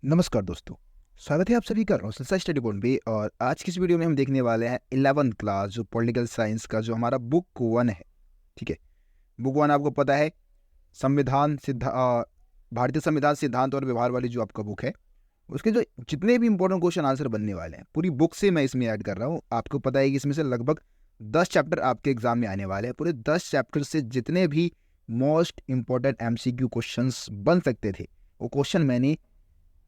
नमस्कार दोस्तों, स्वागत है आप सभी का रोशन सा स्टडी पॉइंट पे। और आज की इस वीडियो में हम देखने वाले हैं 11th क्लास जो पॉलिटिकल साइंस का जो हमारा बुक 1 है। ठीक है, बुक 1 आपको पता है भारतीय संविधान सिद्धांत और व्यवहार वाली जो आपका बुक है, उसके जो जितने भी इंपॉर्टेंट क्वेश्चन आंसर बनने वाले हैं पूरी बुक से मैं इसमें ऐड कर रहा हूँ। आपको पता है कि इसमें से लगभग 10 चैप्टर आपके एग्जाम में आने वाले हैं। पूरे 10 चैप्टर से जितने भी मोस्ट इंपॉर्टेंट MCQ क्वेश्चंस बन सकते थे वो क्वेश्चन मैंने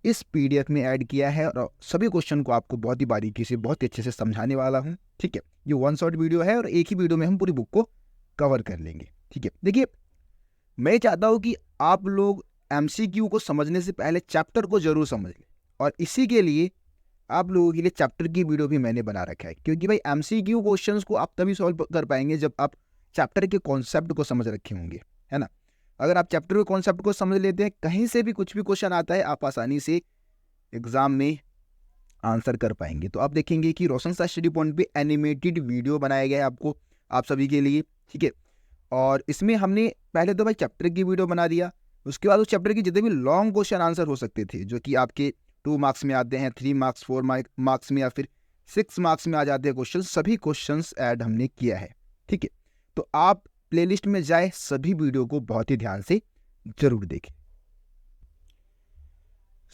इस PDF में ऐड किया है और सभी क्वेश्चन को आपको बहुत ही बारीकी से बहुत ही अच्छे से समझाने वाला हूं। ठीक है, ये वन शॉट वीडियो है और एक ही वीडियो में हम पूरी बुक को कवर कर लेंगे। ठीक है, देखिए मैं चाहता हूं कि आप लोग MCQ को समझने से पहले चैप्टर को जरूर समझ लें, और इसी के लिए आप लोगों के लिए चैप्टर की वीडियो भी मैंने बना रखा है। क्योंकि भाई MCQ क्वेश्चंस को आप तभी सॉल्व कर पाएंगे जब आप चैप्टर के कॉन्सेप्ट को समझ रखे होंगे, है ना। अगर आप चैप्टर के कॉन्सेप्ट को समझ लेते हैं, कहीं से भी कुछ भी क्वेश्चन आता है आप आसानी से एग्जाम में आंसर कर पाएंगे। तो आप देखेंगे कि रोशन सा स्टडी पॉइंट पे एनिमेटेड वीडियो बनाया गया है आपको, आप सभी के लिए। ठीक है, और इसमें हमने पहले तो भाई चैप्टर की वीडियो बना दिया, उसके बाद उस चैप्टर के जितने भी लॉन्ग क्वेश्चन आंसर हो सकते थे जो कि आपके 2 मार्क्स में आते हैं, 3 मार्क्स, 4 मार्क्स में या फिर 6 मार्क्स में आ जाते हैं क्वेश्चन, सभी क्वेश्चंस ऐड हमने किया है। ठीक है, तो आप प्लेलिस्ट में जाए, सभी वीडियो को बहुत ही ध्यान से जरूर देखें।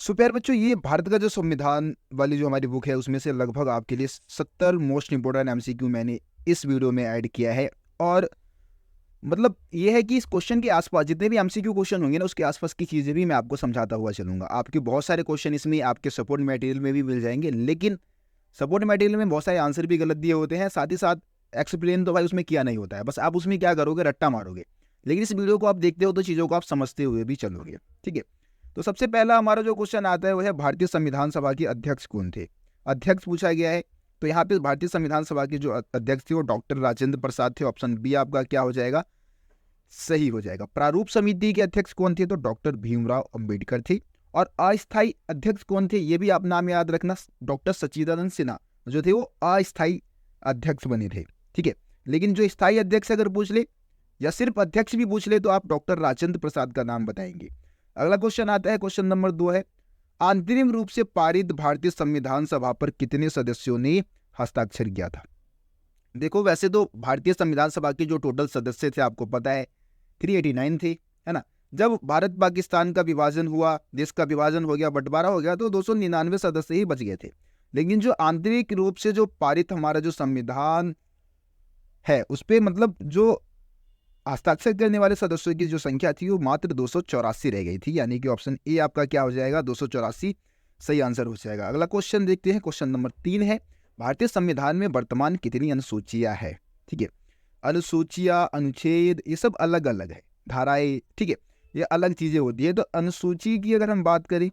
सो प्यारे बच्चों, ये भारत का जो संविधान वाली जो हमारी बुक है उसमें से लगभग आपके लिए 70 मोस्ट इंपोर्टेंट MCQ मैंने इस वीडियो में ऐड किया है। और मतलब ये है कि इस क्वेश्चन के आसपास जितने भी MCQ क्वेश्चन होंगे ना, उसके आसपास की चीज़ें भी मैं आपको समझाता हुआ चलूंगा। आपके बहुत सारे क्वेश्चन इसमें आपके सपोर्ट मटेरियल में भी मिल जाएंगे, लेकिन सपोर्ट मटेरियल में बहुत सारे आंसर भी गलत दिए होते हैं, साथ ही साथ एक्सप्लेन तो भाई उसमें किया नहीं होता है, बस आप उसमें क्या करोगे, रट्टा मारोगे। लेकिन इस वीडियो को आप देखते हो तो चीज़ों को आप समझते हुए भी चलोगे। ठीक है, तो सबसे पहला हमारा जो क्वेश्चन आता है वो है भारतीय संविधान सभा के अध्यक्ष कौन थे। अध्यक्ष पूछा गया है, तो यहाँ पे भारतीय संविधान सभा के जो अध्यक्ष थे वो डॉक्टर राजेंद्र प्रसाद थे। ऑप्शन बी आपका क्या हो जाएगा, सही हो जाएगा। प्रारूप समिति के अध्यक्ष कौन थे, तो डॉक्टर भीमराव अंबेडकर थे। और अस्थायी अध्यक्ष कौन थे, ये भी आप नाम याद रखना, डॉक्टर सच्चिदानंद सिन्हा जो थे वो अस्थायी अध्यक्ष बने थे। ठीक है, लेकिन जो स्थायी अध्यक्ष अगर पूछ ले या सिर्फ अध्यक्ष भी पूछ ले तो आप डॉक्टर राजेंद्र प्रसाद का नाम बताएंगे। अगला क्वेश्चन आता है, क्वेश्चन नंबर 2 है, आंतरिक रूप से पारित भारतीय संविधान सभा पर कितने सदस्यों ने हस्ताक्षर किया था। देखो वैसे तो भारतीय संविधान सभा के जो टोटल सदस्य थे आपको पता है 389 थे, है ना। जब भारत पाकिस्तान का विभाजन हुआ, देश का विभाजन हो गया, बंटवारा हो गया, तो 299 सदस्य ही बच गए थे। लेकिन जो आंतरिक रूप से जो पारित हमारा जो संविधान है उस पर मतलब जो हस्ताक्षर करने वाले सदस्यों की जो संख्या थी वो मात्र 284 रह गई थी, यानी कि ऑप्शन ए आपका क्या हो जाएगा, 284 सही आंसर हो जाएगा। अगला क्वेश्चन देखते हैं, क्वेश्चन नंबर 3 है, भारतीय संविधान में वर्तमान कितनी अनुसूचियां है। ठीक है, अनुसूचियां, अनुच्छेद, ये सब अलग अलग है, धाराएं, ठीक है, ये अलग चीजें होती है। तो अनुसूची की अगर हम बात करें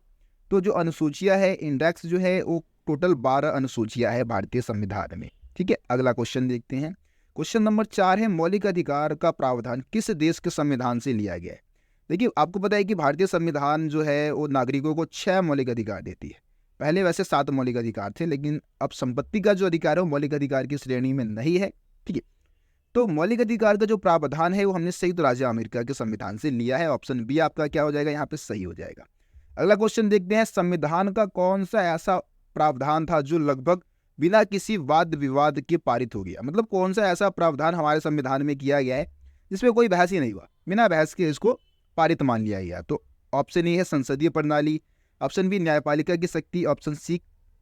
तो जो अनुसूचियां है, इंडेक्स जो है वो टोटल 12 अनुसूचियां है भारतीय संविधान में। ठीक है, अगला क्वेश्चन देखते हैं, क्वेश्चन नंबर 4 है, मौलिक अधिकार का प्रावधान किस देश के संविधान से लिया गया है। देखिए आपको पता है कि भारतीय संविधान जो है वो नागरिकों को 6 मौलिक अधिकार देती है। पहले वैसे 7 मौलिक अधिकार थे, लेकिन अब संपत्ति का जो अधिकार है वो मौलिक अधिकार की श्रेणी में नहीं है। ठीक है, तो मौलिक अधिकार का जो प्रावधान है वो हमने संयुक्त राज्य अमेरिका के संविधान से लिया है। ऑप्शन बी आपका क्या हो जाएगा, यहाँ पे सही हो जाएगा। अगला क्वेश्चन देखते हैं, संविधान का कौन सा ऐसा प्रावधान था जो लगभग बिना किसी वाद विवाद के पारित हो गया। मतलब कौन सा ऐसा प्रावधान हमारे संविधान में किया गया है जिसमें कोई बहस ही नहीं हुआ, बिना बहस के इसको पारित मान लिया गया। तो ऑप्शन ए है संसदीय प्रणाली, ऑप्शन बी न्यायपालिका की शक्ति, ऑप्शन सी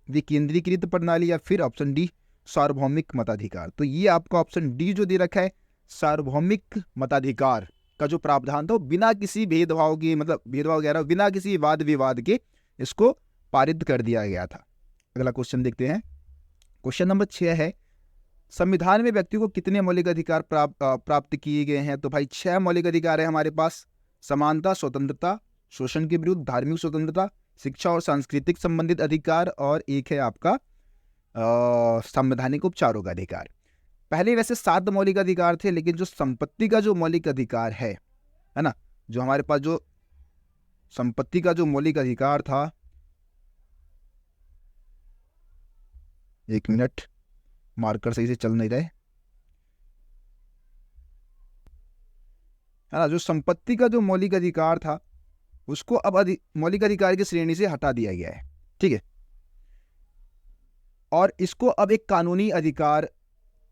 विकेंद्रीकृत प्रणाली, या फिर ऑप्शन डी सार्वभौमिक मताधिकार। तो ये आपका ऑप्शन डी जो दे रखा है, सार्वभौमिक मताधिकार का जो प्रावधान था वो बिना किसी भेदभाव की, मतलब भेदभाव वगैरह बिना किसी वाद विवाद के इसको पारित कर दिया गया था। अगला क्वेश्चन देखते हैं, क्वेश्चन नंबर 6 है, संविधान में व्यक्ति को कितने मौलिक अधिकार प्राप्त किए गए हैं। तो भाई 6 मौलिक अधिकार है हमारे पास, समानता, स्वतंत्रता, शोषण के विरुद्ध, धार्मिक स्वतंत्रता, शिक्षा और सांस्कृतिक संबंधित अधिकार, और एक है आपका संवैधानिक उपचारों का अधिकार। पहले वैसे 7 मौलिक अधिकार थे, लेकिन जो संपत्ति का जो मौलिक अधिकार है ना, जो हमारे पास जो संपत्ति का जो मौलिक अधिकार था, एक मिनट, मार्कर सही से चल नहीं रहे, है ना, जो संपत्ति का जो मौलिक अधिकार था उसको अब मौलिक अधिकार की श्रेणी से हटा दिया गया है। ठीक है, और इसको अब एक कानूनी अधिकार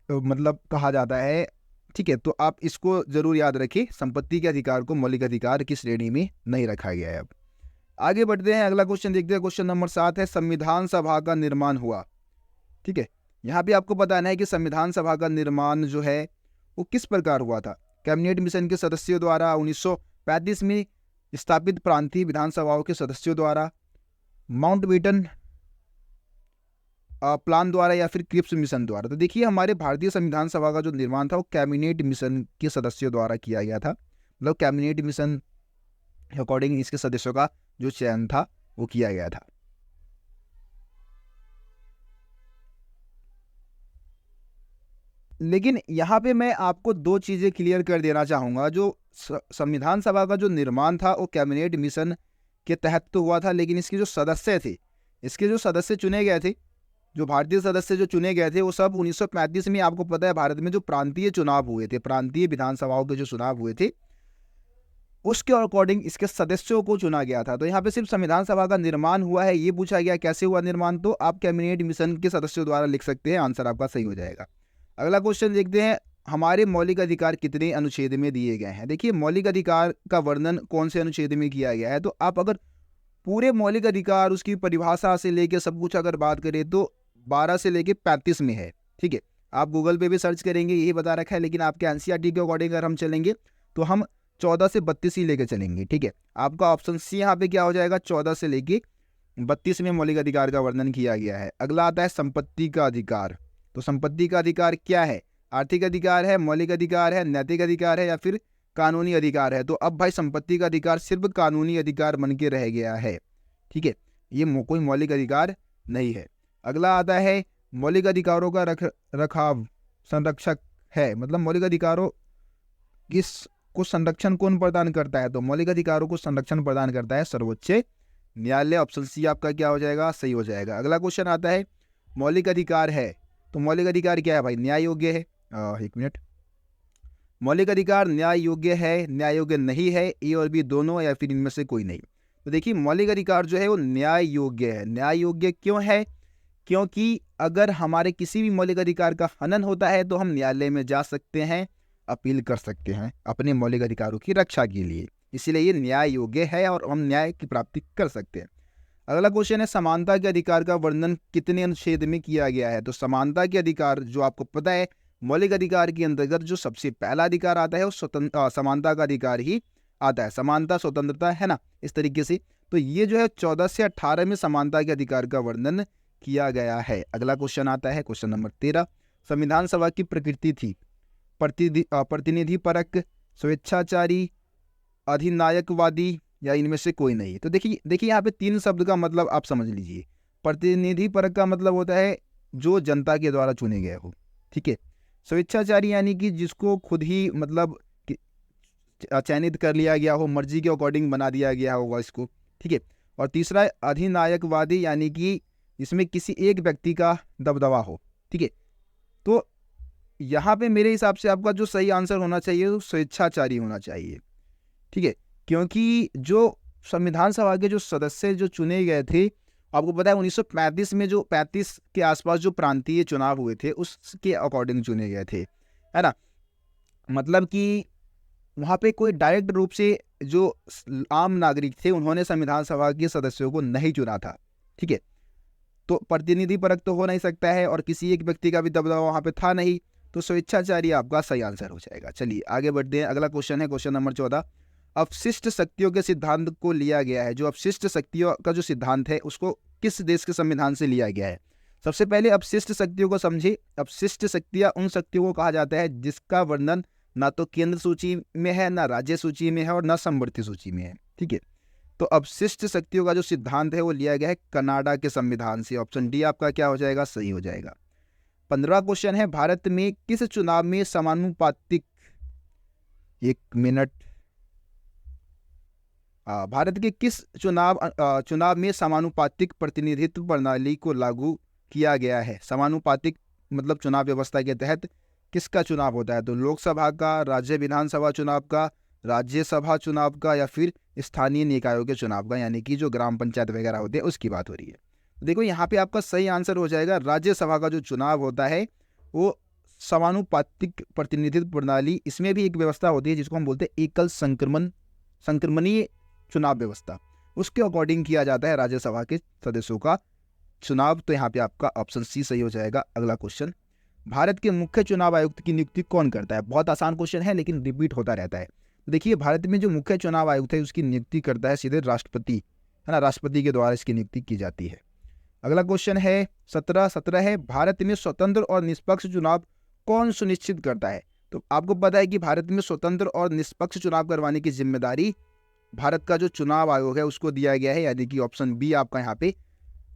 मतलब कहा जाता है। ठीक है, तो आप इसको जरूर याद रखिए, संपत्ति के अधिकार को मौलिक अधिकार की श्रेणी में नहीं रखा गया है। अब आगे बढ़ते हैं, अगला क्वेश्चन देखते हैं। क्वेश्चन नंबर 7 है, संविधान सभा का निर्माण हुआ। ठीक है, यहाँ पे आपको बताना है कि संविधान सभा का निर्माण जो है वो किस प्रकार हुआ था। कैबिनेट मिशन के सदस्यों द्वारा, 1935 में स्थापित प्रांतीय विधानसभाओं के सदस्यों द्वारा, माउंटबेटन प्लान द्वारा, या फिर क्रिप्स मिशन द्वारा। तो देखिए, हमारे भारतीय संविधान सभा का जो निर्माण था वो कैबिनेट मिशन के सदस्यों द्वारा किया गया था। मतलब कैबिनेट मिशन के अकॉर्डिंग इसके सदस्यों का जो चयन था वो किया गया था। लेकिन यहाँ पे मैं आपको दो चीजें क्लियर कर देना चाहूंगा। जो संविधान सभा का जो निर्माण था वो कैबिनेट मिशन के तहत तो हुआ था, लेकिन इसके जो सदस्य थे, इसके जो सदस्य चुने गए थे, जो भारतीय सदस्य जो चुने गए थे, वो सब 1935 में, आपको पता है, भारत में जो प्रांतीय चुनाव हुए थे, प्रांतीय विधानसभाओं के जो चुनाव हुए थे, उसके अकॉर्डिंग इसके सदस्यों को चुना गया था। तो यहाँ पे सिर्फ संविधान सभा का निर्माण हुआ है ये पूछा गया, कैसे हुआ निर्माण, तो आप कैबिनेट मिशन के सदस्यों द्वारा लिख सकते हैं, आंसर आपका सही हो जाएगा। अगला क्वेश्चन देखते हैं, हमारे मौलिक अधिकार कितने अनुच्छेद में दिए गए हैं। देखिए, मौलिक अधिकार का वर्णन कौन से अनुच्छेद में किया गया है, तो आप अगर पूरे मौलिक अधिकार, उसकी परिभाषा से लेकर सब कुछ अगर बात करें तो 12 से लेकर 35 में है। ठीक है, आप गूगल पे भी सर्च करेंगे, यही बता रखा है, लेकिन आपके एनसीईआरटी के अकॉर्डिंग अगर हम चलेंगे तो हम 14 से 32 ही लेकर चलेंगे। ठीक है, आपका ऑप्शन सी यहाँ पे क्या हो जाएगा, 14 से लेके 32 में मौलिक अधिकार का वर्णन किया गया है। अगला आता है संपत्ति का अधिकार। तो संपत्ति का अधिकार क्या है, आर्थिक अधिकार है, मौलिक अधिकार है, नैतिक अधिकार है, या फिर कानूनी अधिकार है। तो अब भाई संपत्ति का अधिकार सिर्फ कानूनी अधिकार बन के रह गया है। ठीक है, ये कोई मौलिक अधिकार नहीं है। अगला आता है मौलिक अधिकारों का रखाव संरक्षक है। मतलब मौलिक अधिकारों को संरक्षण कौन प्रदान करता है, तो मौलिक अधिकारों को संरक्षण प्रदान करता है सर्वोच्च न्यायालय। ऑप्शन सी आपका क्या हो जाएगा, सही हो जाएगा। अगला क्वेश्चन आता है, मौलिक अधिकार है, तो मौलिक अधिकार क्या है भाई, न्याय योग्य है। एक मिनट, मौलिक अधिकार न्याय योग्य है, न्याय योग्य नहीं है, ए और बी दोनों, या फिर इनमें से कोई नहीं। तो देखिए, मौलिक अधिकार जो है वो न्याय योग्य है। न्याय योग्य क्यों है, क्योंकि अगर हमारे किसी भी मौलिक अधिकार का हनन होता है तो हम न्यायालय में जा सकते हैं, अपील कर सकते हैं अपने मौलिक अधिकारों की रक्षा के लिए, इसलिए ये न्याय योग्य है और हम न्याय की प्राप्ति कर सकते हैं। अगला क्वेश्चन है, समानता के अधिकार का वर्णन कितने अनुच्छेद में किया गया है। तो समानता के अधिकार, जो आपको पता है, मौलिक अधिकार के अंतर्गत जो सबसे पहला अधिकार आता है वो समानता का अधिकार ही आता है। समानता, स्वतंत्रता, है ना, इस तरीके से। तो ये जो है 14 से 18 में समानता के अधिकार का वर्णन किया गया है। अगला क्वेश्चन आता है, क्वेश्चन नंबर 13, संविधान सभा की प्रकृति थी प्रतिनिधिपरक, स्वेच्छाचारी, अधिनायकवादी, या इनमें से कोई नहीं। तो देखिए यहाँ पे 3 शब्द का मतलब आप समझ लीजिए। प्रतिनिधिपरक का मतलब होता है जो जनता के द्वारा चुने गए हो। ठीक है, स्वेच्छाचारी यानी कि जिसको खुद ही मतलब चयनित कर लिया गया हो, मर्जी के अकॉर्डिंग बना दिया गया होगा इसको। ठीक है, और तीसरा है अधिनायकवादी, यानी कि इसमें किसी एक व्यक्ति का दबदबा हो। ठीक है, तो यहाँ पे मेरे हिसाब से आपका जो सही आंसर होना चाहिए वो स्वेच्छाचारी होना चाहिए। ठीक है, क्योंकि जो संविधान सभा के जो सदस्य जो चुने गए थे, आपको पता है 1935 में जो 35 के आसपास जो प्रांतीय चुनाव हुए थे उसके अकॉर्डिंग चुने गए थे, है ना। मतलब कि वहाँ पे कोई डायरेक्ट रूप से जो आम नागरिक थे उन्होंने संविधान सभा के सदस्यों को नहीं चुना था। ठीक है, तो प्रतिनिधि परक तो हो नहीं सकता है, और किसी एक व्यक्ति का भी दबदबा वहाँ पे था नहीं, तो स्वेच्छाचारी आपका सही आंसर हो जाएगा। चलिए आगे बढ़ते हैं। अगला क्वेश्चन है क्वेश्चन नंबर 14, अपशिष्ट शक्तियों के सिद्धांत को लिया गया है। जो अपशिष्ट शक्तियों का जो सिद्धांत है उसको किस देश के संविधान से लिया गया है। सबसे पहले अपशिष्ट शक्तियों को समझे। अपशिष्ट शक्तियां उन शक्तियों को कहा जाता है जिसका वर्णन ना तो केंद्र सूची में है, ना राज्य सूची में है, और ना समवर्ती सूची में है। ठीक है, तो अपशिष्ट शक्तियों का जो सिद्धांत है वो लिया गया है कनाडा के संविधान से। ऑप्शन डी आपका क्या हो जाएगा, सही हो जाएगा। 15वां क्वेश्चन है, भारत में किस चुनाव में समानुपातिक, एक मिनट, भारत के किस चुनाव में समानुपातिक प्रतिनिधित्व प्रणाली को लागू किया गया है। समानुपातिक मतलब चुनाव व्यवस्था के तहत किसका चुनाव होता है, तो लोकसभा का, राज्य विधानसभा चुनाव का, राज्यसभा चुनाव का या फिर स्थानीय निकायों के चुनाव का, यानी कि जो ग्राम पंचायत वगैरह होते हैं उसकी बात हो रही है। देखो यहाँ पे आपका सही आंसर हो जाएगा राज्यसभा का जो चुनाव होता है वो समानुपातिक प्रतिनिधित्व प्रणाली, इसमें भी एक व्यवस्था होती है जिसको हम बोलते हैं एकल संक्रमणीय चुनाव व्यवस्था, उसके अकॉर्डिंग किया जाता है राज्यसभा के सदस्यों का चुनाव। तो यहाँ पे आपका ऑप्शन सी सही हो जाएगा। अगला क्वेश्चन, भारत के मुख्य चुनाव आयुक्त की नियुक्ति कौन करता है? बहुत आसान क्वेश्चन है लेकिन रिपीट होता रहता है। देखिए भारत में जो मुख्य चुनाव आयुक्त है उसकी नियुक्ति करता है सीधे राष्ट्रपति, है ना, राष्ट्रपति के द्वारा इसकी नियुक्ति की जाती है। अगला क्वेश्चन है 17 है, भारत में स्वतंत्र और निष्पक्ष चुनाव कौन सुनिश्चित करता है? तो आपको पता है कि भारत में स्वतंत्र और निष्पक्ष चुनाव करवाने की जिम्मेदारी भारत का जो चुनाव आयोग है उसको दिया गया है, यानी कि ऑप्शन बी आपका यहाँ पे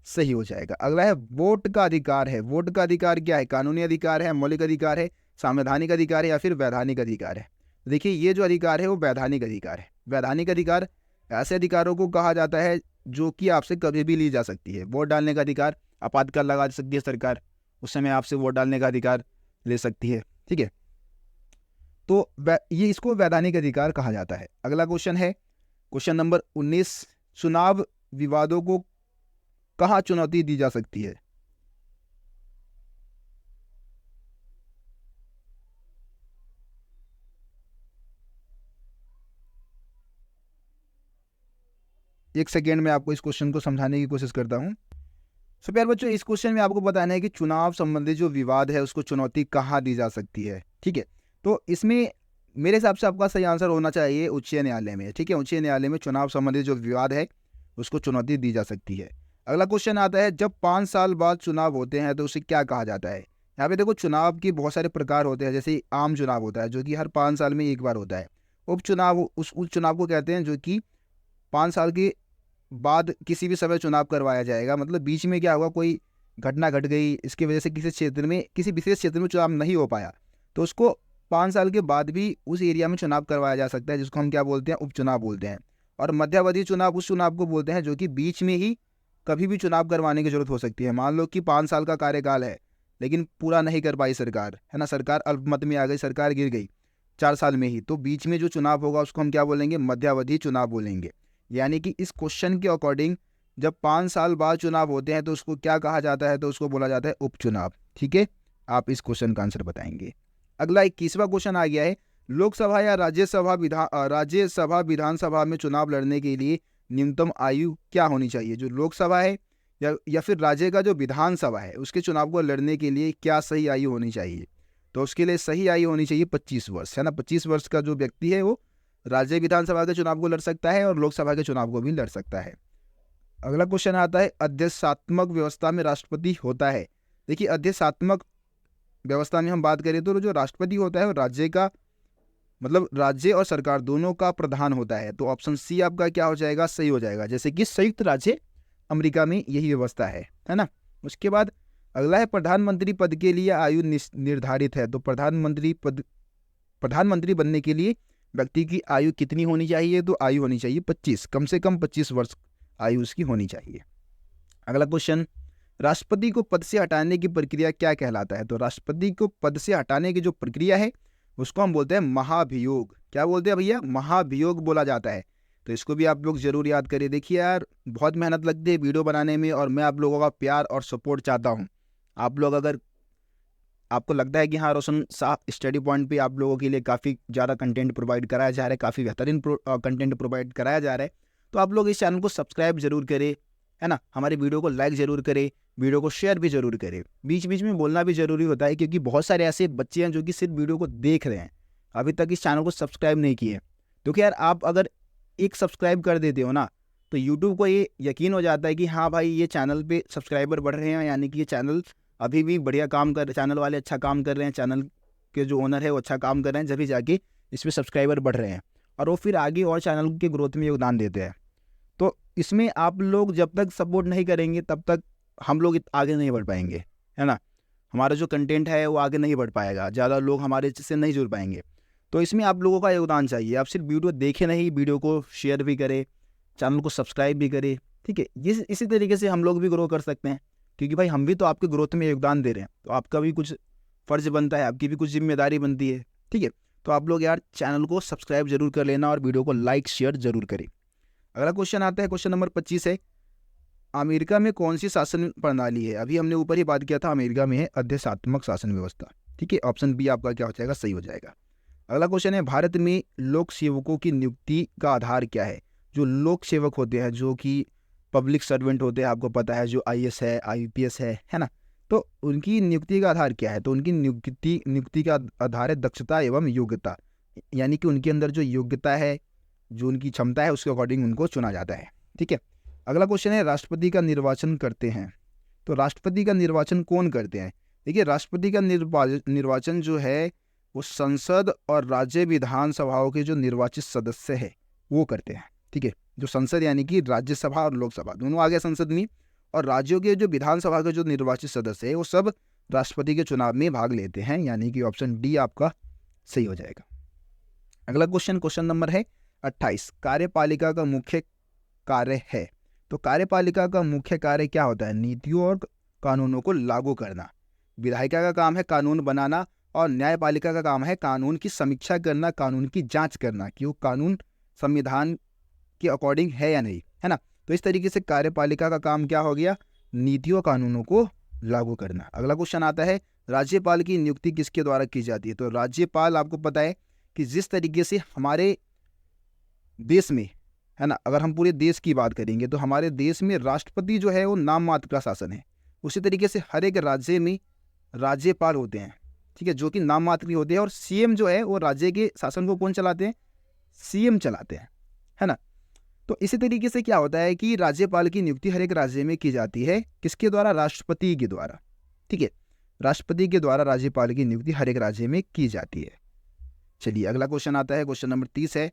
सही हो जाएगा। अगला है वोट का अधिकार है। वोट का अधिकार क्या है? कानूनी अधिकार है, मौलिक अधिकार है, संवैधानिक अधिकार है या फिर वैधानिक अधिकार है? देखिए ये जो अधिकार है वो वैधानिक अधिकार है। वैधानिक अधिकार ऐसे अधिकारों को कहा जाता है जो कि आपसे कभी भी ली जा सकती है। वोट डालने का अधिकार, आपातकाल लगा सकती है सरकार, उस समय आपसे वोट डालने का अधिकार ले सकती है, ठीक है। तो ये इसको वैधानिक अधिकार कहा जाता है। अगला क्वेश्चन है क्वेश्चन नंबर 19, चुनाव विवादों को कहाँ चुनौती दी जा सकती है? एक सेकेंड में आपको इस क्वेश्चन को समझाने की कोशिश करता हूँ। सो प्यारे बच्चों, इस क्वेश्चन में आपको बताना है कि चुनाव संबंधी जो विवाद है उसको चुनौती कहाँ दी जा सकती है, ठीक है। तो इसमें मेरे हिसाब से आपका सही आंसर होना चाहिए उच्च न्यायालय में, ठीक है। उच्च न्यायालय में चुनाव संबंधी जो विवाद है उसको चुनौती दी जा सकती है। अगला क्वेश्चन आता है, जब 5 साल बाद चुनाव होते हैं तो उसे क्या कहा जाता है? यहाँ पे देखो चुनाव के बहुत सारे प्रकार होते हैं, जैसे आम चुनाव होता है जो कि हर 5 साल में एक बार होता है। उपचुनाव, उस चुनाव को कहते हैं जो कि 5 साल के बाद किसी भी समय चुनाव करवाया जाएगा। मतलब बीच में क्या हुआ, कोई घटना घट गई, इसकी वजह से किसी क्षेत्र में, किसी विशेष क्षेत्र में चुनाव नहीं हो पाया, तो उसको 5 साल के बाद भी उस एरिया में चुनाव करवाया जा सकता है, जिसको हम क्या बोलते हैं? उपचुनाव बोलते हैं। और मध्यावधि चुनाव उस चुनाव को बोलते हैं जो कि बीच में ही कभी भी चुनाव करवाने की जरूरत हो सकती है। मान लो कि 5 साल का कार्यकाल है लेकिन पूरा नहीं कर पाई सरकार, है ना, सरकार अल्पमत में आ गई, सरकार गिर गई 4 साल में ही, तो बीच में जो चुनाव होगा उसको हम क्या बोलेंगे? मध्यावधि चुनाव बोलेंगे। यानी कि इस क्वेश्चन के अकॉर्डिंग जब 5 साल बाद चुनाव होते हैं तो उसको क्या कहा जाता है? तो उसको बोला जाता है उपचुनाव, ठीक है। आप इस क्वेश्चन का आंसर बताएंगे। अगला 21वां क्वेश्चन आ गया है, लोकसभा या राज्यसभा विधानसभा में चुनाव लड़ने के लिए न्यूनतम आयु क्या होनी चाहिए? जो लोकसभा है या फिर राज्य का जो विधानसभा है उसके चुनाव को लड़ने के लिए क्या सही आयु होनी चाहिए? तो उसके लिए सही आयु होनी चाहिए 25 वर्ष, है ना। 25 वर्ष का जो व्यक्ति है वो राज्य विधानसभा के चुनाव को लड़ सकता है और लोकसभा के चुनाव को भी लड़ सकता है। अगला क्वेश्चन आता है, अध्यक्षात्मक व्यवस्था में राष्ट्रपति होता है। देखिए अध्यक्षात्मक व्यवस्था में हम बात करें तो जो राष्ट्रपति होता है वो राज्य का, मतलब राज्य और सरकार दोनों का प्रधान होता है। तो ऑप्शन सी आपका क्या हो जाएगा? सही हो जाएगा। जैसे कि संयुक्त राज्य अमेरिका में यही व्यवस्था है ना। उसके बाद अगला है, प्रधानमंत्री पद के लिए आयु निर्धारित है। तो प्रधानमंत्री बनने के लिए व्यक्ति की आयु कितनी होनी चाहिए? तो आयु होनी चाहिए 25, कम से कम 25 वर्ष आयु उसकी होनी चाहिए। अगला क्वेश्चन, राष्ट्रपति को पद से हटाने की प्रक्रिया क्या कहलाता है? तो राष्ट्रपति को पद से हटाने की जो प्रक्रिया है उसको हम बोलते हैं महाभियोग। क्या बोलते हैं भैया? महाभियोग बोला जाता है। तो इसको भी आप लोग जरूर याद करिए। देखिए यार बहुत मेहनत लगती है वीडियो बनाने में और मैं आप लोगों का प्यार और सपोर्ट चाहता हूँ। आप लोग अगर आपको लगता है कि हाँ रोशन साहब स्टडी पॉइंट पे आप लोगों के लिए काफ़ी ज़्यादा कंटेंट प्रोवाइड कराया जा रहा है, काफ़ी बेहतरीन कंटेंट प्रोवाइड कराया जा रहा है, तो आप लोग इस चैनल को सब्सक्राइब जरूर करें, है ना। हमारे वीडियो को लाइक ज़रूर करें, वीडियो को शेयर भी जरूर करें। बीच बीच में बोलना भी ज़रूरी होता है क्योंकि बहुत सारे ऐसे बच्चे हैं जो कि सिर्फ वीडियो को देख रहे हैं, अभी तक इस चैनल को सब्सक्राइब नहीं किए। क्योंकि यार आप अगर एक सब्सक्राइब कर देते हो ना तो यूट्यूब को ये यकीन हो जाता है कि हाँ भाई ये चैनल पे सब्सक्राइबर बढ़ रहे हैं, यानी कि ये चैनल अभी भी बढ़िया काम कर, चैनल वाले अच्छा काम कर रहे हैं, चैनल के जो ओनर है वो अच्छा काम कर रहे हैं, जब भी जाके इसमें सब्सक्राइबर बढ़ रहे हैं और वो फिर आगे और चैनल के ग्रोथ में योगदान देते हैं। तो इसमें आप लोग जब तक सपोर्ट नहीं करेंगे तब तक हम लोग आगे नहीं बढ़ पाएंगे, है ना। हमारा जो कंटेंट है वो आगे नहीं बढ़ पाएगा, ज़्यादा लोग हमारे से नहीं जुड़ पाएंगे। तो इसमें आप लोगों का योगदान चाहिए। आप सिर्फ वीडियो देखें नहीं, वीडियो को शेयर भी करें, चैनल को सब्सक्राइब भी करें, ठीक है। इसी तरीके से हम लोग भी ग्रो कर सकते हैं क्योंकि भाई हम भी तो आपके ग्रोथ में योगदान दे रहे हैं, तो आपका भी कुछ फ़र्ज बनता है, आपकी भी कुछ जिम्मेदारी बनती है, ठीक है। तो आप लोग यार चैनल को सब्सक्राइब जरूर कर लेना और वीडियो को लाइक शेयर जरूर करें। अगला क्वेश्चन आता है, क्वेश्चन नंबर 25 है, अमेरिका में कौन सी शासन प्रणाली है? अभी हमने ऊपर ही बात किया था, अमेरिका में है अध्यक्षात्मक शासन व्यवस्था। ठीक है, ऑप्शन बी आपका क्या हो जाएगा, सही हो जाएगा। अगला क्वेश्चन है, भारत में लोक सेवकों की नियुक्ति का आधार क्या है? जो लोक सेवक होते हैं, जो कि पब्लिक सर्वेंट होते हैं, आपको पता है, जो आईएएस है, आईपीएस है ना, तो उनकी नियुक्ति का आधार क्या है? तो उनकी नियुक्ति का आधार है दक्षता एवं योग्यता, यानी कि उनके अंदर जो योग्यता है, जो उनकी क्षमता है, उसके अकॉर्डिंग उनको चुना जाता है। ठीक है, अगला क्वेश्चन है, राष्ट्रपति का निर्वाचन करते हैं, तो राष्ट्रपति का निर्वाचन कौन करते हैं? देखिए, राष्ट्रपति का निर्वाचन जो है वो संसद और राज्य विधानसभाओं के जो निर्वाचित सदस्य है वो करते हैं। ठीक है, जो संसद यानी कि राज्यसभा और लोकसभा दोनों आ गए संसद में, और राज्यों के जो विधानसभा के जो निर्वाचित सदस्य है वो सब राष्ट्रपति के चुनाव में भाग लेते हैं, यानी कि ऑप्शन डी आपका सही हो जाएगा। अगला क्वेश्चन नंबर है 28, कार्यपालिका का मुख्य कार्य है। तो कार्यपालिका का मुख्य कार्य क्या होता है? नीतियों और कानूनों को लागू करना। विधायिका का काम है कानून बनाना, और न्यायपालिका का काम है कानून की समीक्षा करना, कानून की जांच करना कि वो कानून संविधान के अकॉर्डिंग है या नहीं, है ना। तो इस तरीके से कार्यपालिका का काम क्या हो गया? नीतियों कानूनों को लागू करना। अगला क्वेश्चन आता है, राज्यपाल की नियुक्ति किसके द्वारा की जाती है? तो राज्यपाल आपको पता है कि जिस तरीके से हमारे देश में, है ना, अगर हम पूरे देश की बात करेंगे तो हमारे देश में राष्ट्रपति जो है वो नाम मात्र का शासन है। उसी तरीके से हर एक राज्य में राज्यपाल होते हैं, ठीक है, जो कि नाम मात्र के होते हैं, और सीएम जो है वो राज्य के शासन को कौन चलाते हैं? सीएम चलाते हैं, है ना। तो इसी तरीके से क्या होता है कि राज्यपाल की नियुक्ति हर एक राज्य में की जाती है, किसके द्वारा? राष्ट्रपति के द्वारा। ठीक है, राष्ट्रपति के द्वारा राज्यपाल की नियुक्ति हर एक राज्य में की जाती है। चलिए, अगला क्वेश्चन आता है, क्वेश्चन नंबर 30 है,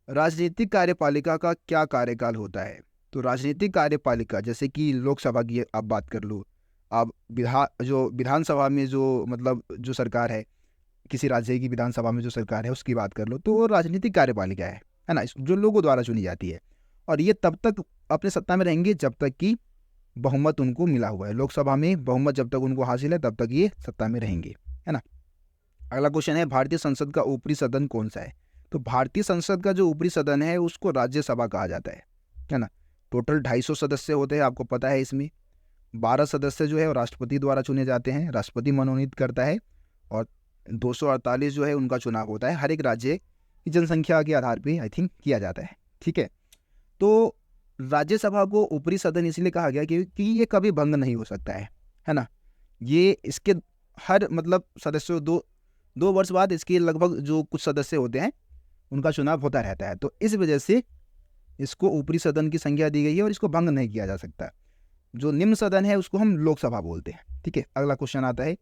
राजनीतिक कार्यपालिका का क्या कार्यकाल होता है? तो राजनीतिक कार्यपालिका, जैसे कि लोकसभा की आप बात कर लो, आप विधानसभा में जो मतलब जो सरकार है, किसी राज्य की विधानसभा में जो सरकार है उसकी बात कर लो, तो वो राजनीतिक कार्यपालिका है ना, जो लोगों द्वारा चुनी जाती है, और ये तब तक अपने सत्ता में रहेंगे जब तक कि बहुमत उनको मिला हुआ है। लोकसभा में बहुमत जब तक उनको हासिल है तब तक ये सत्ता में रहेंगे, है ना। अगला क्वेश्चन है, भारतीय संसद का ऊपरी सदन कौन सा है? तो भारतीय संसद का जो ऊपरी सदन है उसको राज्यसभा कहा जाता है ना। टोटल 250 सदस्य होते हैं, आपको पता है। इसमें 12 सदस्य जो है वो राष्ट्रपति द्वारा चुने जाते हैं, राष्ट्रपति मनोनीत करता है, और 248 जो है उनका चुनाव होता है। हर एक राज्य की जनसंख्या के आधार पर आई थिंक किया जाता है। ठीक है, तो राज्यसभा को ऊपरी सदन इसलिए कहा गया क्योंकि ये कभी भंग नहीं हो सकता है ना। ये इसके हर मतलब सदस्यों दो वर्ष बाद इसके लगभग जो कुछ सदस्य होते हैं उनका चुनाव होता रहता है, तो इस वजह से इसको ऊपरी सदन की संख्या दी गई है और इसको भंग नहीं किया जा सकता। जो निम्न सदन है उसको हम लोकसभा बोलते हैं। ठीक है, अगला क्वेश्चन आता है,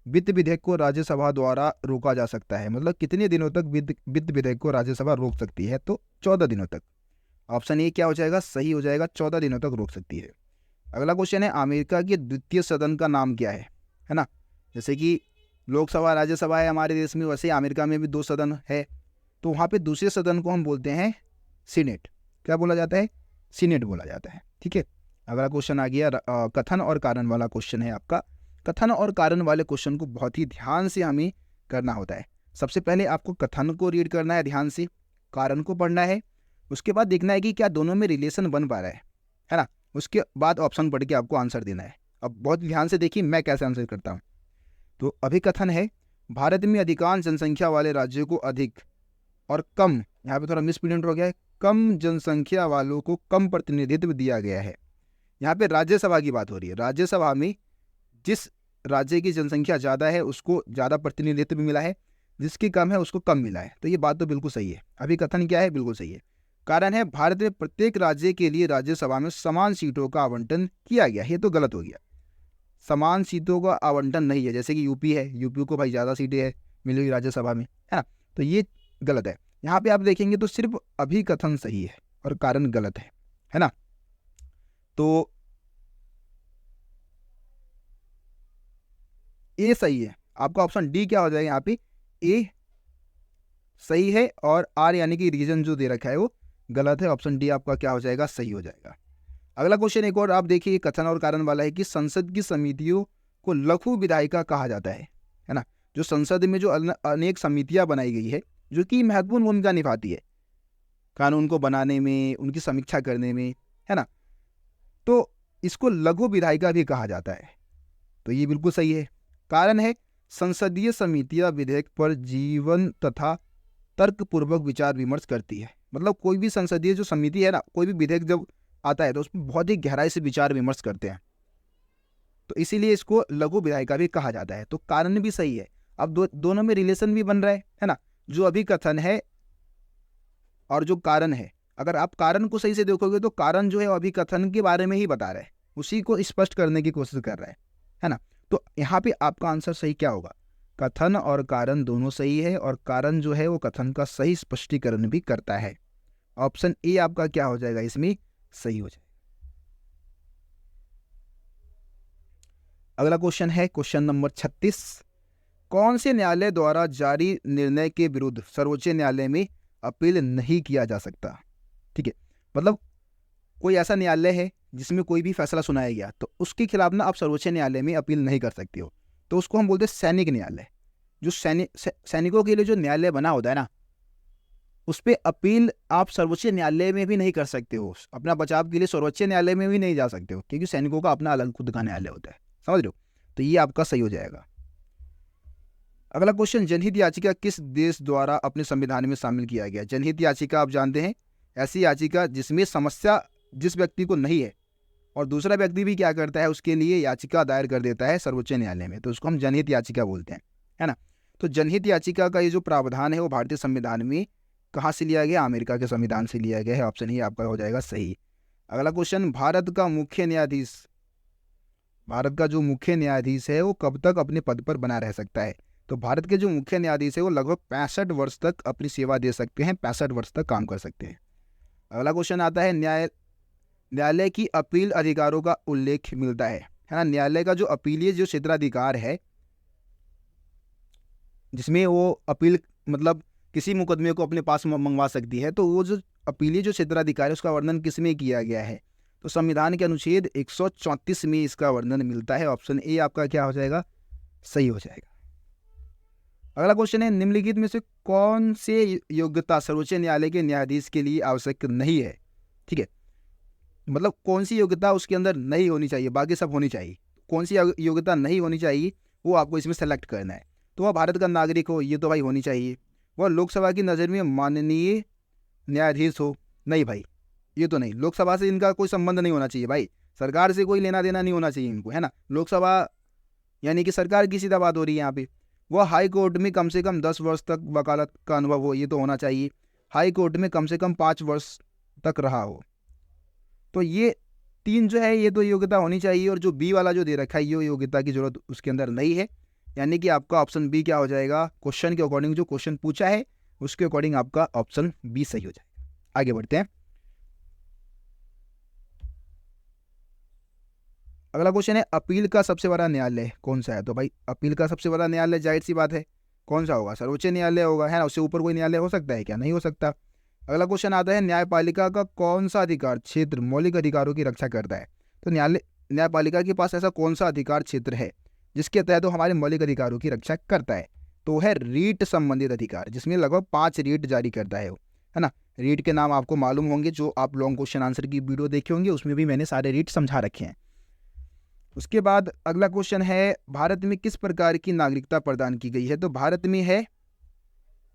वित्त विधेयक को राज्यसभा द्वारा रोका जा सकता है, मतलब कितने दिनों तक वित्त विधेयक को राज्यसभा रोक सकती है? तो 14 दिनों तक। ऑप्शन ए क्या हो जाएगा? सही हो जाएगा, 14 दिनों तक रोक सकती है। अगला क्वेश्चन है, अमेरिका के द्वितीय सदन का नाम क्या है ना। जैसे कि लोकसभा राज्यसभा है हमारे देश में, वैसे अमेरिका में भी 2 सदन है, तो वहाँ पे दूसरे सदन को हम बोलते हैं सीनेट। क्या बोला जाता है? सीनेट बोला जाता है। ठीक है, अगला क्वेश्चन आ गया कथन और कारण वाला क्वेश्चन है आपका। कथन और कारण वाले क्वेश्चन को बहुत ही ध्यान से हमें करना होता है। सबसे पहले आपको कथन को रीड करना है ध्यान से, कारण को पढ़ना है, उसके बाद देखना है कि क्या दोनों में रिलेशन बन पा रहा है ना। उसके बाद ऑप्शन पढ़ के आपको आंसर देना है। अब बहुत ध्यान से देखिए मैं कैसे आंसर करता हूँ। तो अभिकथन है, भारत में अधिकांश जनसंख्या वाले राज्यों को अधिक और कम, यहाँ पे थोड़ा मिसप्रिंट हो गया है, कम जनसंख्या वालों को कम प्रतिनिधित्व दिया गया है। यहाँ पे राज्यसभा की बात हो रही है। राज्यसभा में जिस राज्य की जनसंख्या ज़्यादा है उसको ज़्यादा प्रतिनिधित्व मिला है, जिसकी कम है उसको कम मिला है। तो ये बात तो बिल्कुल सही है। अभिकथन क्या है? बिल्कुल सही है। कारण है, भारत में प्रत्येक राज्य के लिए राज्यसभा में समान सीटों का आवंटन किया गया। ये तो गलत हो गया, समान सीटों का आवंटन नहीं है। जैसे कि यूपी है, यूपी को भाई ज़्यादा सीटें है मिलेगी राज्यसभा में, है ना, तो ये गलत है। यहाँ पे आप देखेंगे तो सिर्फ अभिकथन सही है और कारण गलत है ना। तो ए सही है, आपका ऑप्शन डी क्या हो जाएगा? यहाँ पे ए सही है और आर यानी कि रीजन जो दे रखा है वो गलत है। ऑप्शन डी आपका क्या हो जाएगा? सही हो जाएगा। अगला क्वेश्चन एक और आप देखिए, कथन और कारण वाला है कि संसद की समितियों को लघु विधायिका कहा जाता है ना। जो संसद में जो अनेक समितियां बनाई गई है जो कि महत्वपूर्ण भूमिका निभाती है कानून को बनाने में, उनकी समीक्षा करने में, है ना। तो इसको लघु विधायिका भी कहा जाता है। तो ये बिल्कुल सही है। कारण है संसदीय समितियां विधेयक पर जीवन तथा तर्कपूर्वक विचार विमर्श करती है। मतलब कोई भी संसदीय जो समिति है ना, कोई भी विधेयक जब आता है तो उसमें बहुत ही गहराई से विचार विमर्श करते हैं, तो इसीलिए इसको लघु विधायिका भी कहा जाता है। तो कारण भी सही है। अब दोनों में रिलेशन भी बन रहा है ना। जो अभिकथन है और जो कारण है, अगर आप कारण को सही से देखोगे तो कारण जो है अभिकथन के बारे में ही बता रहा है, उसी को स्पष्ट करने की कोशिश कर रहा है ना। तो यहाँ पे आपका आंसर सही क्या होगा? कथन और कारण दोनों सही है, और कारण जो है वो कथन का सही स्पष्टीकरण भी करता है। ऑप्शन ए आपका क्या हो जाएगा, इसमें सही हो जाएगा। अगला क्वेश्चन है क्वेश्चन नंबर 36। कौन से न्यायालय द्वारा जारी निर्णय के विरुद्ध सर्वोच्च न्यायालय में अपील नहीं किया जा सकता? ठीक है, मतलब कोई ऐसा न्यायालय है जिसमें कोई भी फैसला सुनाया गया तो उसके खिलाफ ना आप सर्वोच्च न्यायालय में अपील नहीं कर सकते हो, तो उसको हम बोलते हैं सैनिक न्यायालय। जो सैनिकों के लिए जो न्यायालय बना होता है ना, उस पर अपील आप सर्वोच्च न्यायालय में भी नहीं कर सकते हो। अपना बचाव के लिए सर्वोच्च न्यायालय में भी नहीं जा सकते हो, क्योंकि सैनिकों का अपना अलग खुद का न्यायालय होता है। समझ रहे हो? तो ये आपका सही हो जाएगा। अगला क्वेश्चन, जनहित याचिका किस देश द्वारा अपने संविधान में शामिल किया गया? जनहित याचिका आप जानते हैं, ऐसी याचिका जिसमें समस्या जिस व्यक्ति को नहीं है और दूसरा व्यक्ति भी क्या करता है, उसके लिए याचिका दायर कर देता है सर्वोच्च न्यायालय में, तो उसको हम जनहित याचिका बोलते हैं, है ना। तो जनहित याचिका का ये जो प्रावधान है वो भारतीय संविधान में कहाँ से लिया गया? अमेरिका के संविधान से लिया गया है। ऑप्शन ही आपका हो जाएगा सही। अगला क्वेश्चन, भारत का जो मुख्य न्यायाधीश है वो कब तक अपने पद पर बना रह सकता है? तो भारत के जो मुख्य न्यायाधीश है वो लगभग 65 वर्ष तक अपनी सेवा दे सकते हैं, 65 वर्ष तक काम कर सकते हैं। अगला क्वेश्चन आता है, न्यायालय की अपील अधिकारों का उल्लेख मिलता है ना। न्यायालय का जो अपीलीय जो क्षेत्राधिकार है, जिसमें वो अपील मतलब किसी मुकदमे को अपने पास मंगवा सकती है, तो वो जो अपीलीय जो क्षेत्राधिकार है उसका वर्णन किसमें किया गया है? तो संविधान के अनुच्छेद 134 में इसका वर्णन मिलता है। ऑप्शन ए आपका क्या हो जाएगा? सही हो जाएगा। अगला क्वेश्चन है, निम्नलिखित में से कौन से योग्यता सर्वोच्च न्यायालय के न्यायाधीश के लिए आवश्यक नहीं है? ठीक है, मतलब कौन सी योग्यता उसके अंदर नहीं होनी चाहिए, बाकी सब होनी चाहिए। कौन सी योग्यता नहीं होनी चाहिए वो आपको इसमें सेलेक्ट करना है। तो वह भारत का नागरिक हो, ये तो भाई होनी चाहिए। वह लोकसभा की नज़र में माननीय न्यायाधीश हो, नहीं भाई ये तो नहीं। लोकसभा से इनका कोई संबंध नहीं होना चाहिए भाई, सरकार से कोई लेना देना नहीं होना चाहिए इनको, है ना। लोकसभा यानी कि सरकार की सीधा बात हो रही है यहाँ पे। वह हाई कोर्ट में कम से कम 10 वर्ष तक वकालत का अनुभव हो, ये तो होना चाहिए। हाई कोर्ट में कम से कम 5 वर्ष तक रहा हो। तो ये 3 जो है ये तो योग्यता होनी चाहिए, और जो बी वाला जो दे रखा है ये योग्यता की जरूरत उसके अंदर नहीं है। यानी कि आपका ऑप्शन बी क्या हो जाएगा? क्वेश्चन के अकॉर्डिंग जो क्वेश्चन पूछा है उसके अकॉर्डिंग आपका ऑप्शन बी सही हो जाएगा। आगे बढ़ते हैं। अगला क्वेश्चन है, अपील का सबसे बड़ा न्यायालय कौन सा है? तो भाई अपील का सबसे बड़ा न्यायालय जाहिर सी बात है कौन सा होगा? सर्वोच्च न्यायालय होगा, है ना। उससे ऊपर कोई न्यायालय हो सकता है क्या? नहीं हो सकता। अगला क्वेश्चन आता है, न्यायपालिका का कौन सा अधिकार क्षेत्र मौलिक अधिकारों की रक्षा करता है? तो न्यायपालिका के पास ऐसा कौन सा अधिकार क्षेत्र है जिसके तहत वो हमारे मौलिक अधिकारों की रक्षा करता है? तो है रीट संबंधित अधिकार, जिसमें लगभग 5 रीट जारी करता है वो, है ना। रीट के नाम आपको मालूम होंगे, जो आप लॉन्ग क्वेश्चन आंसर की वीडियो देखे होंगे उसमें भी मैंने सारे रीट समझा रखे हैं। उसके बाद अगला क्वेश्चन है, भारत में किस प्रकार की नागरिकता प्रदान की गई है? तो भारत में है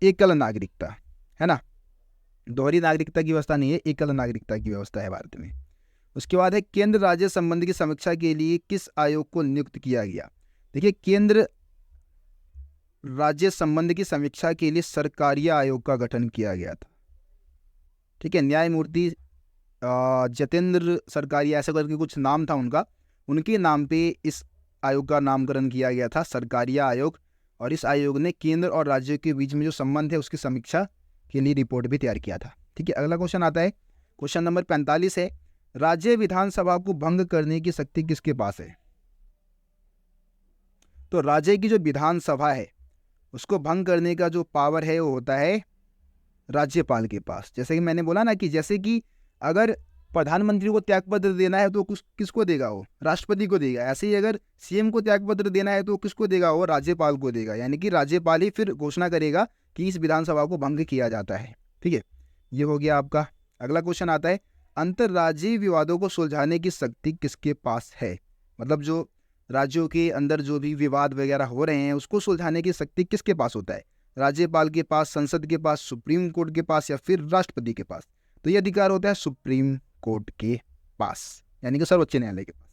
एकल नागरिकता, है ना। दोहरी नागरिकता की व्यवस्था नहीं है, एकल नागरिकता की व्यवस्था है भारत में। उसके बाद है, केंद्र राज्य संबंध की समीक्षा के लिए किस आयोग को नियुक्त किया गया? देखिए, केंद्र राज्य संबंध की समीक्षा के लिए सरकारिया आयोग का गठन किया गया था। ठीक है, न्यायमूर्ति जतेंद्र सरकारिया ऐसा करके कुछ नाम था उनका, उनके नाम पे इस आयोग का नामकरण किया गया था, सरकारिया आयोग। और इस आयोग ने केंद्र और राज्यों के बीच में जो संबंध है उसकी समीक्षा के लिए रिपोर्ट भी तैयार किया था। ठीक है, अगला क्वेश्चन आता है, क्वेश्चन नंबर 45 है, राज्य विधानसभा को भंग करने की शक्ति किसके पास है? तो राज्य की जो विधानसभा है उसको भंग करने का जो पावर है वो होता है राज्यपाल के पास। जैसे कि मैंने बोला ना कि जैसे कि अगर प्रधानमंत्री को त्यागपत्र देना है तो किसको देगा? वो राष्ट्रपति को देगा। ऐसे ही अगर सीएम को त्यागपत्र देना है तो किसको देगा? वो राज्यपाल को देगा। यानी कि राज्यपाल ही फिर घोषणा करेगा कि इस विधानसभा को भंग किया जाता है। ठीक है, ये हो गया आपका। अगला क्वेश्चन आता है, अंतर्राज्यीय विवादों को सुलझाने की शक्ति किसके पास है? मतलब जो राज्यों के अंदर जो भी विवाद वगैरह हो रहे हैं उसको सुलझाने की शक्ति किसके पास होता है? राज्यपाल के पास, संसद के पास, सुप्रीम कोर्ट के पास या फिर राष्ट्रपति के पास? तो ये अधिकार होता है सुप्रीम कोर्ट के पास, यानी कि सर्वोच्च न्यायालय के पास।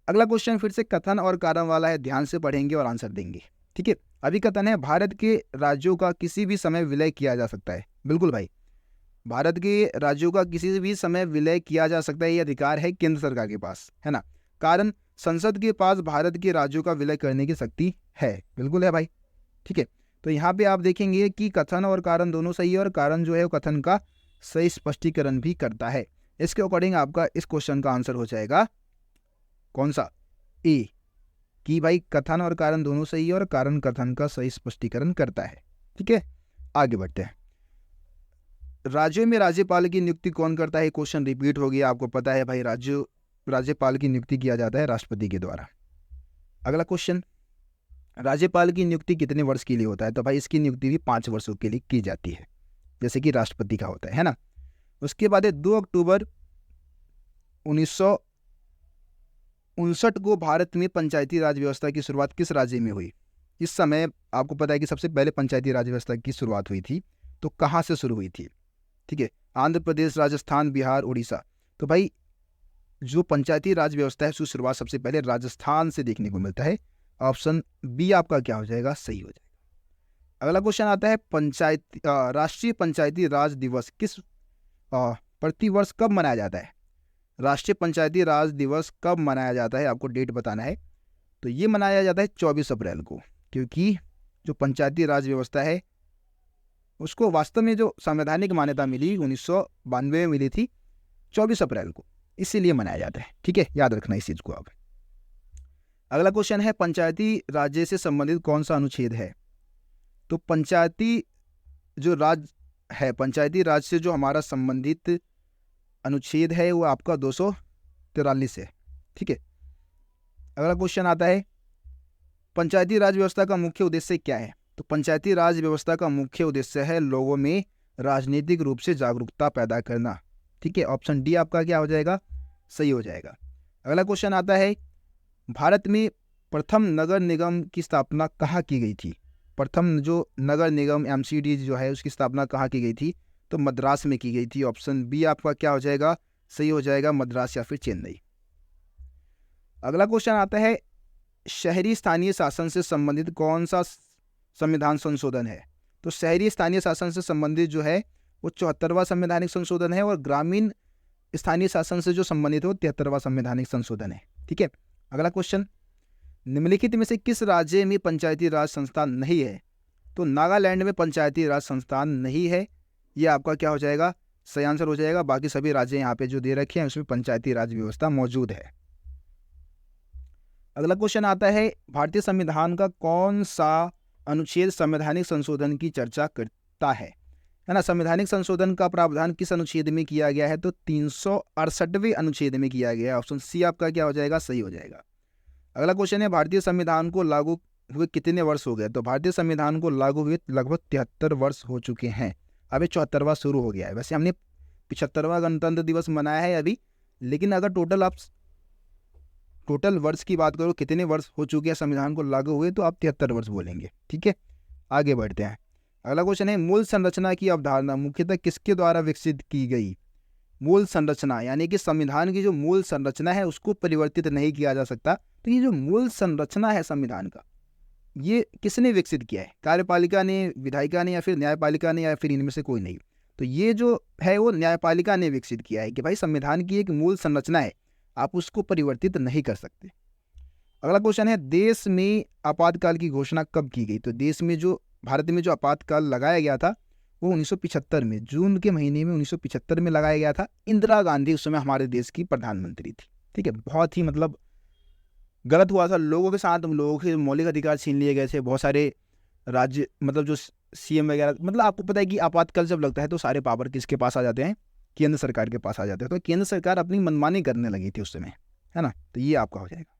अगला क्वेश्चन फिर से कथन और कारण वाला है, ध्यान से पढ़ेंगे और आंसर देंगे। ठीक है, अभी कथन है, भारत के राज्यों का किसी भी समय विलय किया जा सकता है। बिल्कुल भाई, भारत के राज्यों का किसी भी समय विलय किया जा सकता है, ये अधिकार है केंद्र सरकार के पास, है ना। कारण, संसद के पास भारत के राज्यों का विलय करने की शक्ति है। बिल्कुल है भाई। ठीक है, तो यहाँ पे आप देखेंगे कि कथन और कारण दोनों सही है, और कारण जो है वो कथन का सही स्पष्टीकरण भी करता है। इसके अकॉर्डिंग आपका इस क्वेश्चन का आंसर हो जाएगा कौन सा? ए, कि भाई कथन और कारण दोनों सही है और कारण कथन का सही स्पष्टीकरण करता है। ठीक है, आगे बढ़ते हैं। राज्यों में राज्यपाल की नियुक्ति कौन करता है? क्वेश्चन रिपीट हो गया, आपको पता है भाई, राज्यपाल की नियुक्ति किया जाता है राष्ट्रपति के द्वारा। अगला क्वेश्चन, राज्यपाल की नियुक्ति कितने वर्ष के लिए होता है? तो भाई इसकी नियुक्ति भी 5 वर्षों के लिए की जाती है, जैसे कि राष्ट्रपति का होता है ना। उसके बाद 2 अक्टूबर 1959 को भारत में पंचायती राज व्यवस्था की शुरुआत किस राज्य में हुई? इस समय आपको पता है कि सबसे पहले पंचायती राज व्यवस्था की शुरुआत हुई थी, तो कहाँ से शुरू हुई थी? ठीक है, आंध्र प्रदेश, राजस्थान, बिहार, उड़ीसा। तो भाई जो पंचायती राज व्यवस्था है उसकी शुरुआत सबसे पहले राजस्थान से देखने को मिलता है। ऑप्शन बी आपका क्या हो जाएगा? सही हो जाएगा। अगला क्वेश्चन आता है, राष्ट्रीय पंचायती राज दिवस किस प्रतिवर्ष कब मनाया जाता है? राष्ट्रीय पंचायती राज दिवस कब मनाया जाता है, आपको डेट बताना है। तो ये मनाया जाता है 24 अप्रैल को, क्योंकि जो पंचायती राज व्यवस्था है उसको वास्तव में जो संवैधानिक मान्यता मिली 1992 में मिली थी 24 अप्रैल को, इसीलिए मनाया जाता है। ठीक है, याद रखना इस चीज को आप। अगला क्वेश्चन है, पंचायती राज्य से संबंधित कौन सा अनुच्छेद है? तो पंचायती जो राज है, पंचायती राज से जो हमारा संबंधित अनुच्छेद है वो आपका 243 है। ठीक है, अगला क्वेश्चन आता है, पंचायती राज व्यवस्था का मुख्य उद्देश्य क्या है? तो पंचायती राज व्यवस्था का मुख्य उद्देश्य है लोगों में राजनीतिक रूप से जागरूकता पैदा करना। ठीक है, ऑप्शन डी आपका क्या हो जाएगा? सही हो जाएगा। अगला क्वेश्चन आता है, भारत में प्रथम नगर निगम की स्थापना कहाँ की गई थी? प्रथम जो नगर निगम एमसीडी जो है उसकी स्थापना कहाँ की गई थी? तो मद्रास में की गई थी। ऑप्शन बी आपका क्या हो जाएगा? सही हो जाएगा, मद्रास या फिर चेन्नई। अगला क्वेश्चन आता है, शहरी स्थानीय शासन से संबंधित कौन सा संविधान संशोधन है? तो शहरी स्थानीय शासन से संबंधित जो है वो 74वां संवैधानिक संशोधन है, और ग्रामीण स्थानीय शासन से जो संबंधित है वो 73वां संवैधानिक संशोधन है। ठीक है, अगला क्वेश्चन, निम्नलिखित में से किस राज्य में पंचायती राज संस्थान नहीं है? तो नागालैंड में पंचायती राज संस्थान नहीं है, ये आपका क्या हो जाएगा? सही आंसर हो जाएगा। बाकी सभी राज्य यहाँ पे जो दे रखे हैं उसमें पंचायती राज व्यवस्था मौजूद है। अगला क्वेश्चन आता है, भारतीय संविधान का कौन सा अनुच्छेद संवैधानिक संशोधन की चर्चा करता है ना? संवैधानिक संशोधन का प्रावधान किस अनुच्छेद में किया गया है? तो 368वें अनुच्छेद में किया गया है। ऑप्शन सी आपका क्या हो जाएगा? सही हो जाएगा। अगला क्वेश्चन है, भारतीय संविधान को लागू हुए कितने वर्ष हो गए? तो भारतीय संविधान को लागू हुए लगभग 73 वर्ष हो चुके हैं। अभी 74वां शुरू हो गया है। वैसे हमने 75वां गणतंत्र दिवस मनाया है अभी, लेकिन अगर टोटल वर्ष की बात करो, कितने वर्ष हो चुके हैं संविधान को लागू हुए, तो आप 73 वर्ष बोलेंगे। ठीक है, आगे बढ़ते हैं। अगला क्वेश्चन है, मूल संरचना की अवधारणा मुख्यतः किसके द्वारा विकसित की गई? मूल संरचना यानी कि संविधान की जो मूल संरचना है उसको परिवर्तित नहीं किया जा सकता। तो ये जो मूल संरचना है संविधान का, ये किसने विकसित किया है? कार्यपालिका ने, विधायिका ने, या फिर न्यायपालिका ने, या फिर इनमें से कोई नहीं? तो ये जो है वो न्यायपालिका ने विकसित किया है कि भाई संविधान की एक मूल संरचना है, आप उसको परिवर्तित नहीं कर सकते। अगला क्वेश्चन है, देश में आपातकाल की घोषणा कब की गई? तो देश में जो, भारत में जो आपातकाल लगाया गया था वो 1975 में, जून के महीने में 1975 में लगाया गया था। इंदिरा गांधी उस समय हमारे देश की प्रधानमंत्री थी। ठीक है, बहुत ही मतलब गलत हुआ था लोगों के साथ, लोगों के मौलिक अधिकार छीन लिए गए थे। बहुत सारे राज्य, मतलब जो सीएम वगैरह, मतलब आपको पता है कि आपातकाल जब लगता है तो सारे पावर किसके पास आ जाते हैं? केंद्र सरकार के पास आ जाते हैं। तो केंद्र सरकार अपनी मनमानी करने लगी थी उस समय, है ना। तो ये आपका हो जाएगा।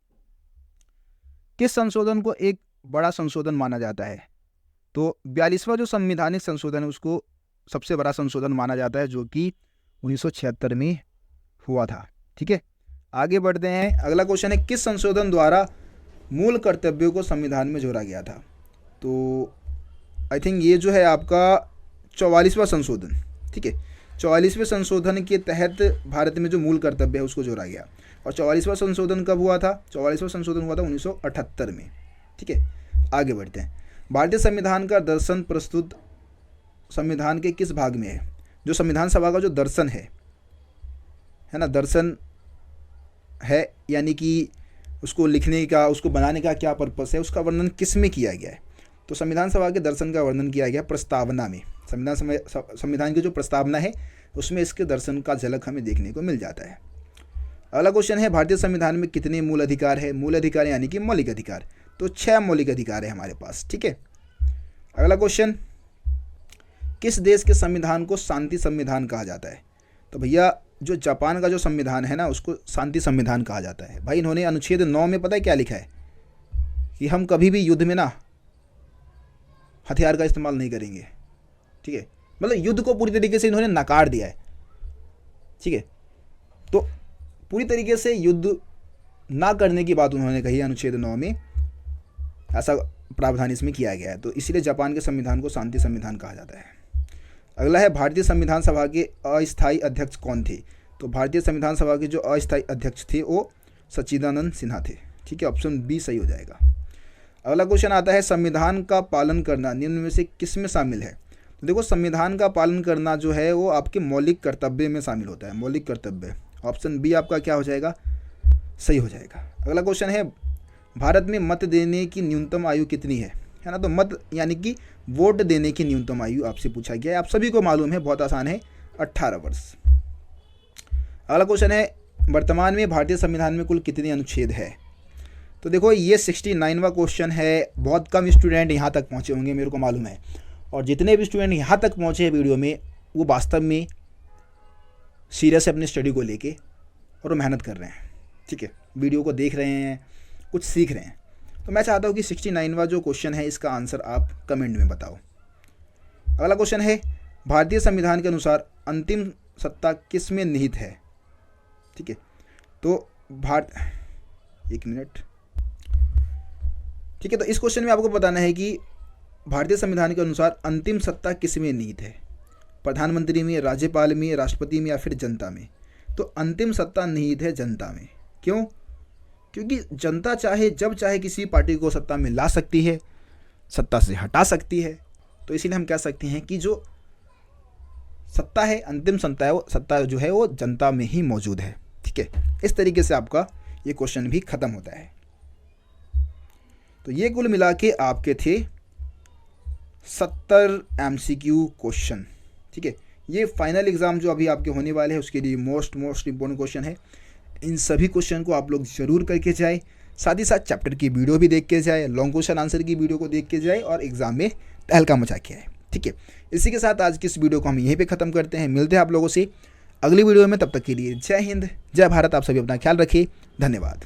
किस संशोधन को एक बड़ा संशोधन माना जाता है? तो 42वां जो संवैधानिक संशोधन है उसको सबसे बड़ा संशोधन माना जाता है, जो कि 1976 में हुआ था। ठीक है, आगे बढ़ते हैं। अगला क्वेश्चन है, किस संशोधन द्वारा मूल कर्तव्यों को संविधान में जोड़ा गया था? तो आई थिंक ये जो है आपका 44वां संशोधन। ठीक है, 44वें संशोधन के तहत भारत में जो मूल कर्तव्य है उसको जोड़ा गया। और 44वां संशोधन कब हुआ था? 44वां संशोधन हुआ था 1978 में। ठीक है, आगे बढ़ते हैं। भारतीय संविधान का दर्शन प्रस्तुत संविधान के किस भाग में है? जो संविधान सभा का जो दर्शन है ना, दर्शन है यानी कि उसको लिखने का, उसको बनाने का क्या पर्पस है, उसका वर्णन किस में किया गया है? तो संविधान सभा के दर्शन का वर्णन किया गया प्रस्तावना में। संविधान की जो प्रस्तावना है उसमें इसके दर्शन का झलक हमें देखने को मिल जाता है। अगला क्वेश्चन है, भारतीय संविधान में कितने मूल अधिकार है? मूल अधिकार यानी कि मौलिक अधिकार। तो 6 मौलिक अधिकार है हमारे पास। ठीक है, अगला क्वेश्चन, किस देश के संविधान को शांति संविधान कहा जाता है? तो भैया जो जापान का जो संविधान है ना उसको शांति संविधान कहा जाता है। भाई इन्होंने अनुच्छेद 9 में पता है क्या लिखा है कि हम कभी भी युद्ध में ना हथियार का इस्तेमाल नहीं करेंगे। ठीक है, मतलब युद्ध को पूरी तरीके से इन्होंने नकार दिया है। ठीक है, तो पूरी तरीके से युद्ध ना करने की बात उन्होंने कही अनुच्छेद 9 में, ऐसा प्रावधान इसमें किया गया है। तो इसीलिए जापान के संविधान को शांति संविधान कहा जाता है। अगला है, भारतीय संविधान सभा के अस्थायी अध्यक्ष कौन थे? तो भारतीय संविधान सभा के जो अस्थायी अध्यक्ष थे वो सच्चिदानंद सिन्हा थे। ठीक है, ऑप्शन बी सही हो जाएगा। अगला क्वेश्चन आता है, संविधान का पालन करना निम्न में से किस में शामिल है? तो देखो संविधान का पालन करना जो है वो आपके मौलिक कर्तव्य में शामिल होता है। मौलिक कर्तव्य, ऑप्शन बी आपका क्या हो जाएगा? सही हो जाएगा। अगला क्वेश्चन है, भारत में मत देने की न्यूनतम आयु कितनी है ना? तो मत यानी कि वोट देने की न्यूनतम आयु आपसे पूछा गया है, आप सभी को मालूम है, बहुत आसान है, 18 वर्ष। अगला क्वेश्चन है, वर्तमान में भारतीय संविधान में कुल कितने अनुच्छेद है? तो देखो ये 69वां क्वेश्चन है। बहुत कम स्टूडेंट यहाँ तक पहुँचे होंगे मेरे को मालूम है, और जितने भी स्टूडेंट यहाँ तक पहुँचे हैं वीडियो में वो वास्तव में सीरियस है अपनी स्टडी को लेके और वो मेहनत कर रहे हैं। ठीक है, वीडियो को देख रहे हैं, कुछ सीख रहे हैं। तो मैं चाहता हूँ कि 69वां जो क्वेश्चन है इसका आंसर आप कमेंट में बताओ। अगला क्वेश्चन है, भारतीय संविधान के अनुसार अंतिम सत्ता किस में निहित है? ठीक है, तो एक मिनट। ठीक है, तो इस क्वेश्चन में आपको बताना है कि भारतीय संविधान के अनुसार अंतिम सत्ता किस में निहित है? प्रधानमंत्री में, राज्यपाल में, राष्ट्रपति में या फिर जनता में? तो अंतिम सत्ता निहित है जनता में। क्यों? क्योंकि जनता चाहे जब चाहे किसी पार्टी को सत्ता में ला सकती है, सत्ता से हटा सकती है। तो इसीलिए हम कह सकते हैं कि जो सत्ता है, अंतिम सत्ता है, वो सत्ता जो है वो जनता में ही मौजूद है। ठीक है, इस तरीके से आपका ये क्वेश्चन भी खत्म होता है। तो ये कुल मिला के आपके थे 70 MCQ क्वेश्चन। ठीक है, ये फाइनल एग्ज़ाम जो अभी आपके होने वाले हैं उसके लिए मोस्ट इंपॉर्टेंट क्वेश्चन है। इन सभी क्वेश्चन को आप लोग ज़रूर करके जाए, साथ ही साथ चैप्टर की वीडियो भी देख के जाए, लॉन्ग क्वेश्चन आंसर की वीडियो को देख के जाए और एग्जाम में तहलका मचा के आए। ठीक है, इसी के साथ आज की इस वीडियो को हम यहीं पे ख़त्म करते हैं। मिलते हैं आप लोगों से अगली वीडियो में, तब तक के लिए जय हिंद, जय भारत। आप सभी अपना ख्याल रखिए, धन्यवाद।